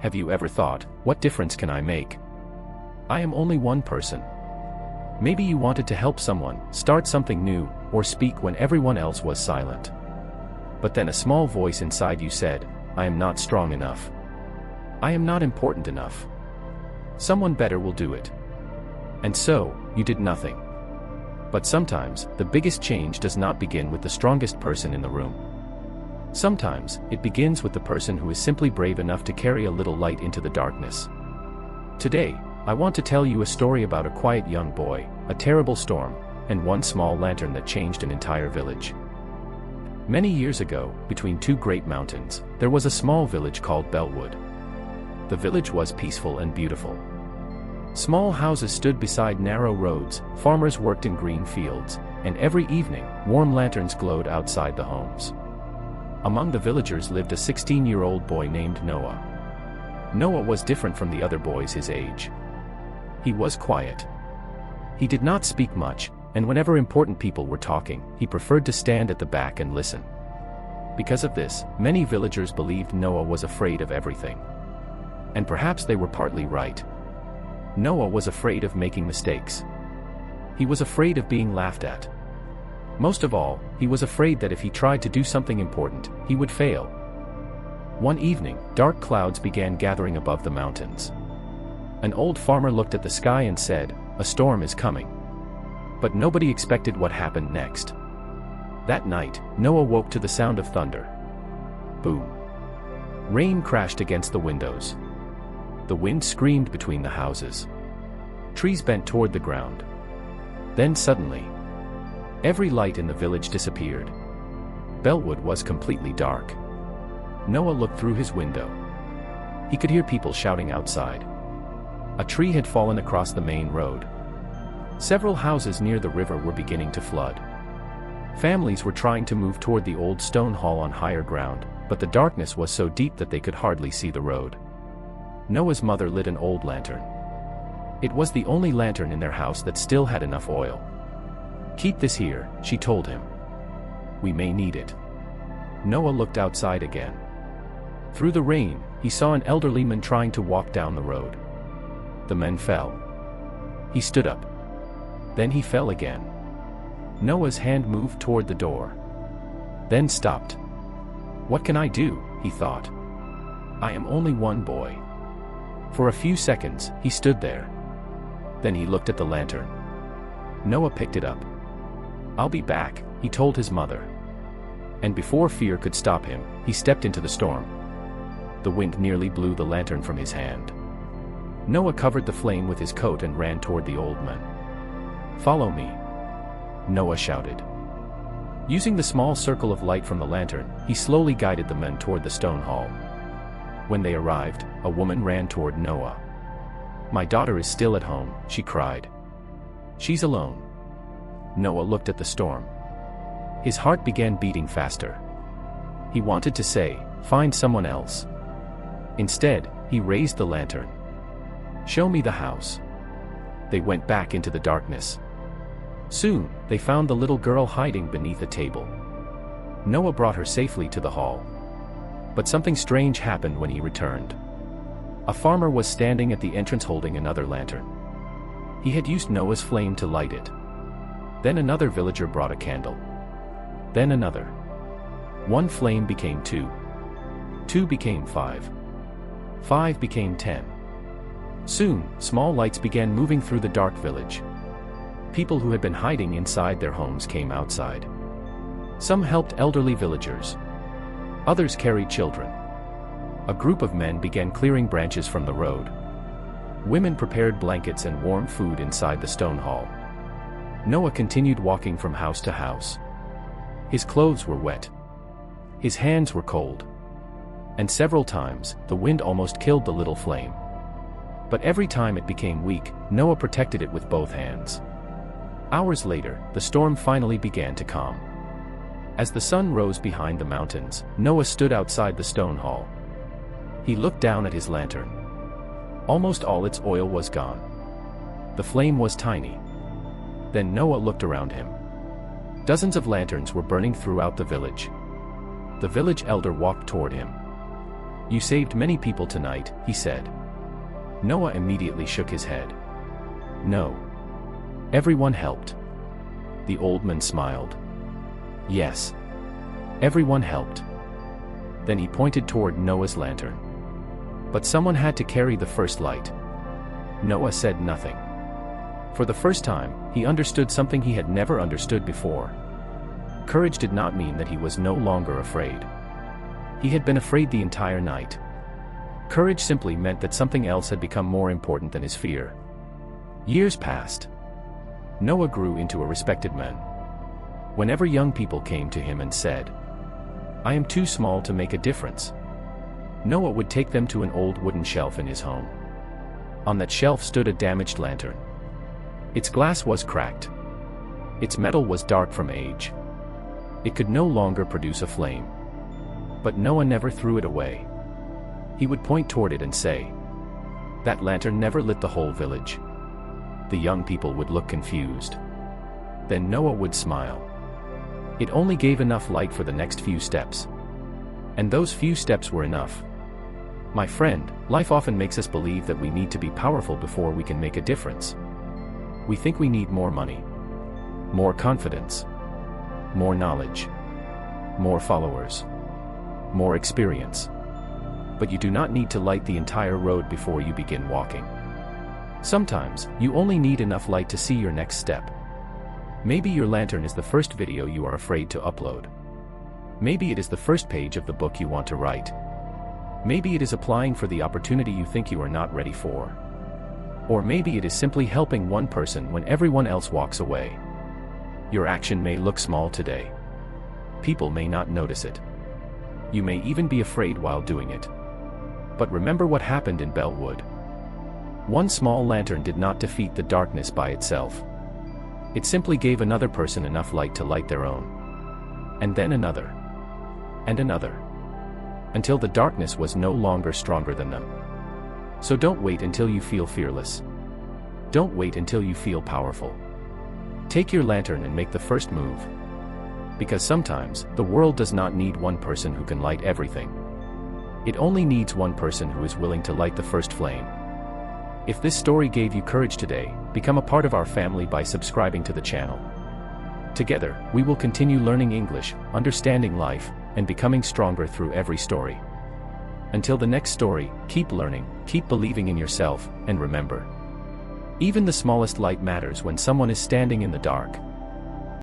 Have you ever thought, what difference can I make? I am only one person. Maybe you wanted to help someone, start something new, or speak when everyone else was silent. But then a small voice inside you said, I am not strong enough. I am not important enough. Someone better will do it. And so, you did nothing. But sometimes, the biggest change does not begin with the strongest person in the room. Sometimes, it begins with the person who is simply brave enough to carry a little light into the darkness. Today, I want to tell you a story about a quiet young boy, a terrible storm, and one small lantern that changed an entire village. Many years ago, between two great mountains, there was a small village called Bellwood. The village was peaceful and beautiful. Small houses stood beside narrow roads, farmers worked in green fields, and every evening, warm lanterns glowed outside the homes. Among the villagers lived a 16-year-old boy named Noah. Noah was different from the other boys his age. He was quiet. He did not speak much, and whenever important people were talking, he preferred to stand at the back and listen. Because of this, many villagers believed Noah was afraid of everything. And perhaps they were partly right. Noah was afraid of making mistakes. He was afraid of being laughed at. Most of all, he was afraid that if he tried to do something important, he would fail. One evening, dark clouds began gathering above the mountains. An old farmer looked at the sky and said, "A storm is coming." But nobody expected what happened next. That night, Noah woke to the sound of thunder. Boom. Rain crashed against the windows. The wind screamed between the houses. Trees bent toward the ground. Then suddenly, every light in the village disappeared. Bellwood was completely dark. Noah looked through his window. He could hear people shouting outside. A tree had fallen across the main road. Several houses near the river were beginning to flood. Families were trying to move toward the old stone hall on higher ground, but the darkness was so deep that they could hardly see the road. Noah's mother lit an old lantern. It was the only lantern in their house that still had enough oil. "Keep this here," she told him. "We may need it." Noah looked outside again. Through the rain, he saw an elderly man trying to walk down the road. The man fell. He stood up. Then he fell again. Noah's hand moved toward the door. Then stopped. "What can I do?" he thought. "I am only one boy." For a few seconds, he stood there. Then he looked at the lantern. Noah picked it up. "I'll be back," he told his mother. And before fear could stop him, he stepped into the storm. The wind nearly blew the lantern from his hand. Noah covered the flame with his coat and ran toward the old man. "Follow me," Noah shouted. Using the small circle of light from the lantern, he slowly guided the men toward the stone hall. When they arrived, a woman ran toward Noah. "My daughter is still at home," she cried. "She's alone." Noah looked at the storm. His heart began beating faster. He wanted to say, "Find someone else." Instead, he raised the lantern. "Show me the house." They went back into the darkness. Soon, they found the little girl hiding beneath a table. Noah brought her safely to the hall. But something strange happened when he returned. A farmer was standing at the entrance holding another lantern. He had used Noah's flame to light it. Then another villager brought a candle. Then another. One flame became 2. 2 became 5. 5 became 10. Soon, small lights began moving through the dark village. People who had been hiding inside their homes came outside. Some helped elderly villagers. Others carried children. A group of men began clearing branches from the road. Women prepared blankets and warm food inside the stone hall. Noah continued walking from house to house. His clothes were wet. His hands were cold. And several times, the wind almost killed the little flame. But every time it became weak, Noah protected it with both hands. Hours later, the storm finally began to calm. As the sun rose behind the mountains, Noah stood outside the stone hall. He looked down at his lantern. Almost all its oil was gone. The flame was tiny. Then Noah looked around him. Dozens of lanterns were burning throughout the village. The village elder walked toward him. "You saved many people tonight," he said. Noah immediately shook his head. "No. Everyone helped." The old man smiled. "Yes. Everyone helped." Then he pointed toward Noah's lantern. "But someone had to carry the first light." Noah said nothing. For the first time, he understood something he had never understood before. Courage did not mean that he was no longer afraid. He had been afraid the entire night. Courage simply meant that something else had become more important than his fear. Years passed. Noah grew into a respected man. Whenever young people came to him and said, "I am too small to make a difference," Noah would take them to an old wooden shelf in his home. On that shelf stood a damaged lantern. Its glass was cracked. Its metal was dark from age. It could no longer produce a flame. But Noah never threw it away. He would point toward it and say, "That lantern never lit the whole village." The young people would look confused. Then Noah would smile. It only gave enough light for the next few steps. And those few steps were enough. My friend, life often makes us believe that we need to be powerful before we can make a difference. We think we need more money, more confidence, more knowledge, more followers, more experience. But you do not need to light the entire road before you begin walking. Sometimes, you only need enough light to see your next step. Maybe your lantern is the first video you are afraid to upload. Maybe it is the first page of the book you want to write. Maybe it is applying for the opportunity you think you are not ready for. Or maybe it is simply helping one person when everyone else walks away. Your action may look small today. People may not notice it. You may even be afraid while doing it. But remember what happened in Bellwood. One small lantern did not defeat the darkness by itself. It simply gave another person enough light to light their own. And then another. And another. Until the darkness was no longer stronger than them. So don't wait until you feel fearless. Don't wait until you feel powerful. Take your lantern and make the first move. Because sometimes, the world does not need one person who can light everything. It only needs one person who is willing to light the first flame. If this story gave you courage today, become a part of our family by subscribing to the channel. Together, we will continue learning English, understanding life, and becoming stronger through every story. Until the next story, keep learning, keep believing in yourself, and remember, even the smallest light matters when someone is standing in the dark.